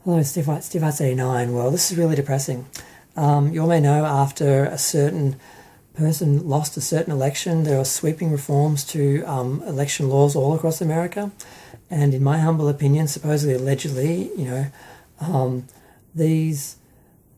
Hello, Steve White, Steve White's 89. Well, this is really depressing. You all may know after a certain person lost a certain election, there were sweeping reforms to election laws all across America. And in my humble opinion, supposedly, allegedly, these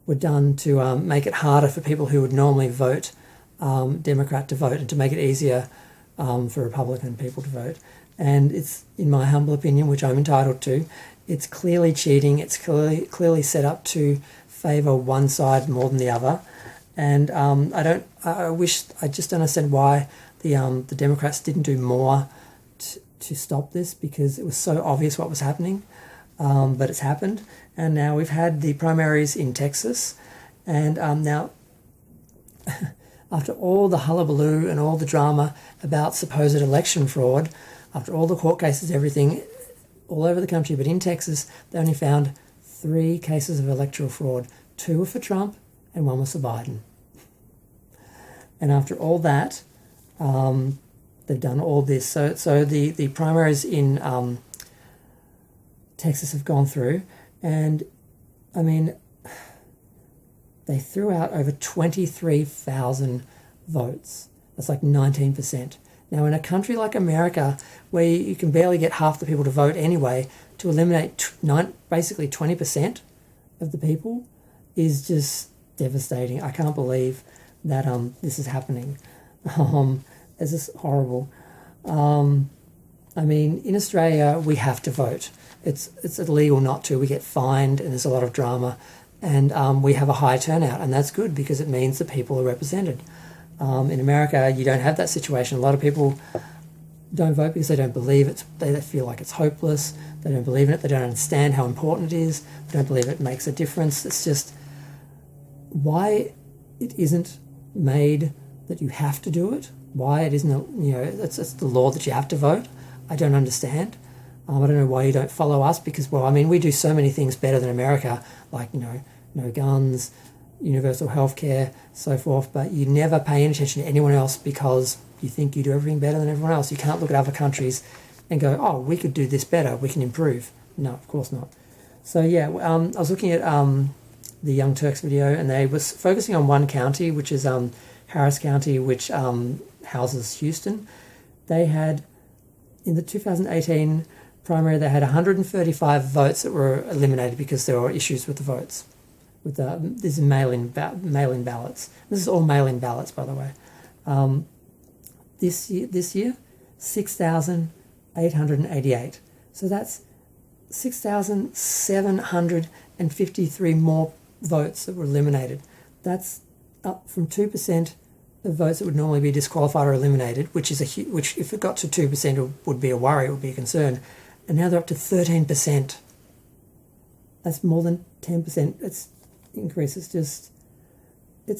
were done to make it harder for people who would normally vote Democrat to vote and to make it easier for Republican people to vote. And it's, in my humble opinion, which I'm entitled to, it's clearly cheating. It's clearly set up to favour one side more than the other. And I just don't understand why the Democrats didn't do more to stop this, because it was so obvious what was happening. But it's happened. And now we've had the primaries in Texas. And now, after all the hullabaloo and all the drama about supposed election fraud, after all the court cases, everything, all over the country, but in Texas, they only found 3 cases of electoral fraud. 2 were for Trump and 1 was for Biden. And after all that, they've done all this. So the primaries in Texas have gone through, and I mean, they threw out over 23,000 votes. That's like 19%. Now, in a country like America, where you can barely get half the people to vote anyway, to eliminate basically 20% of the people is just devastating. I can't believe that this is happening. It's just horrible. I mean, in Australia, we have to vote. It's illegal not to. We get fined, and there's a lot of drama, and we have a high turnout, and that's good because it means that people are represented. In America, you don't have that situation. A lot of people don't vote because they don't believe it. They feel like it's hopeless. They don't believe in it. They don't understand how important it is. They don't believe it makes a difference. It's just why it isn't made that you have to do it. Why it isn't, it's the law that you have to vote. I don't understand. I don't know why you don't follow us, because, well, I mean, we do so many things better than America, like, no guns, universal healthcare, so forth, but you never pay any attention to anyone else because you think you do everything better than everyone else. You can't look at other countries and go, oh, we could do this better, we can improve. No, of course not. So yeah, I was looking at the Young Turks video, and they was focusing on one county, which is Harris County, which houses Huston. They had, in the 2018 primary, they had 135 votes that were eliminated because there were issues with the votes. This is mail-in ballots. This is all mail-in ballots, by the way. This year, 6,888. So that's 6,753 more votes that were eliminated. That's up from 2% of votes that would normally be disqualified or eliminated, which if it got to 2%, it would be a worry, it would be a concern. And now they're up to 13%. That's more than 10%. It's increase. It's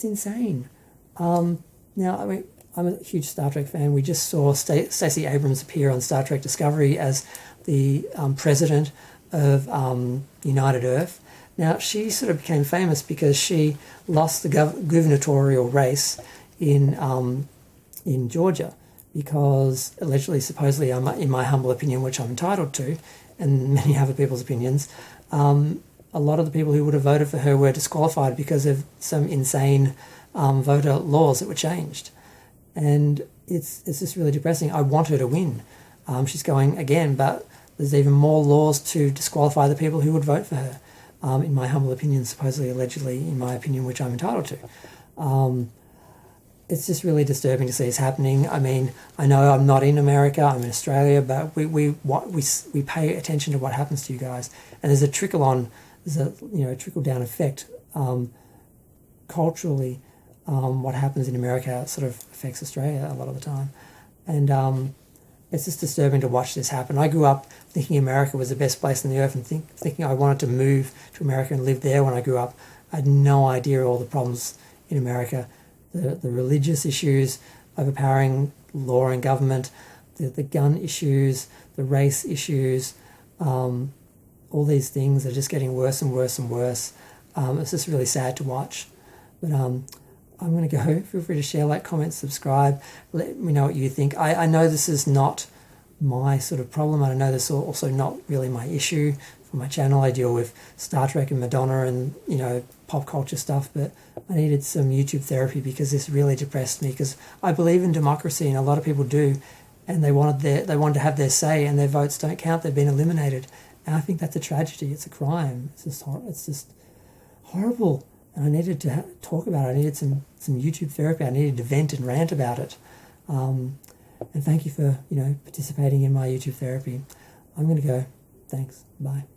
insane. Now, I mean, I'm a huge Star Trek fan. We just saw Stacey Abrams appear on Star Trek Discovery as the president of United Earth. Now, she sort of became famous because she lost the gubernatorial race in Georgia, because allegedly, supposedly, in my humble opinion, which I'm entitled to, and many other people's opinions, a lot of the people who would have voted for her were disqualified because of some insane voter laws that were changed. And it's just really depressing. I want her to win. She's going again, but there's even more laws to disqualify the people who would vote for her, in my humble opinion, supposedly, allegedly, in my opinion, which I'm entitled to. It's just really disturbing to see this happening. I mean, I know I'm not in America, I'm in Australia, but we pay attention to what happens to you guys. And there's a trickle-down effect culturally. What happens in America sort of affects Australia a lot of the time. And it's just disturbing to watch this happen. I grew up thinking America was the best place on the earth, and thinking I wanted to move to America and live there when I grew up. I had no idea all the problems in America. The religious issues, overpowering law and government, the gun issues, the race issues, all these things are just getting worse and worse and worse. It's just really sad to watch. But I'm going to go. Feel free to share, like, comment, subscribe. Let me know what you think. I know this is not my sort of problem. I know this is also not really my issue for my channel. I deal with Star Trek and Madonna and, you know, pop culture stuff, but I needed some YouTube therapy because this really depressed me, because I believe in democracy and a lot of people do, and they wanted to have their say, and their votes don't count. They've been eliminated. And I think that's a tragedy. It's a crime. It's just horrible. And I needed to talk about it. I needed some YouTube therapy. I needed to vent and rant about it. And thank you for, you know, participating in my YouTube therapy. I'm going to go. Thanks. Bye.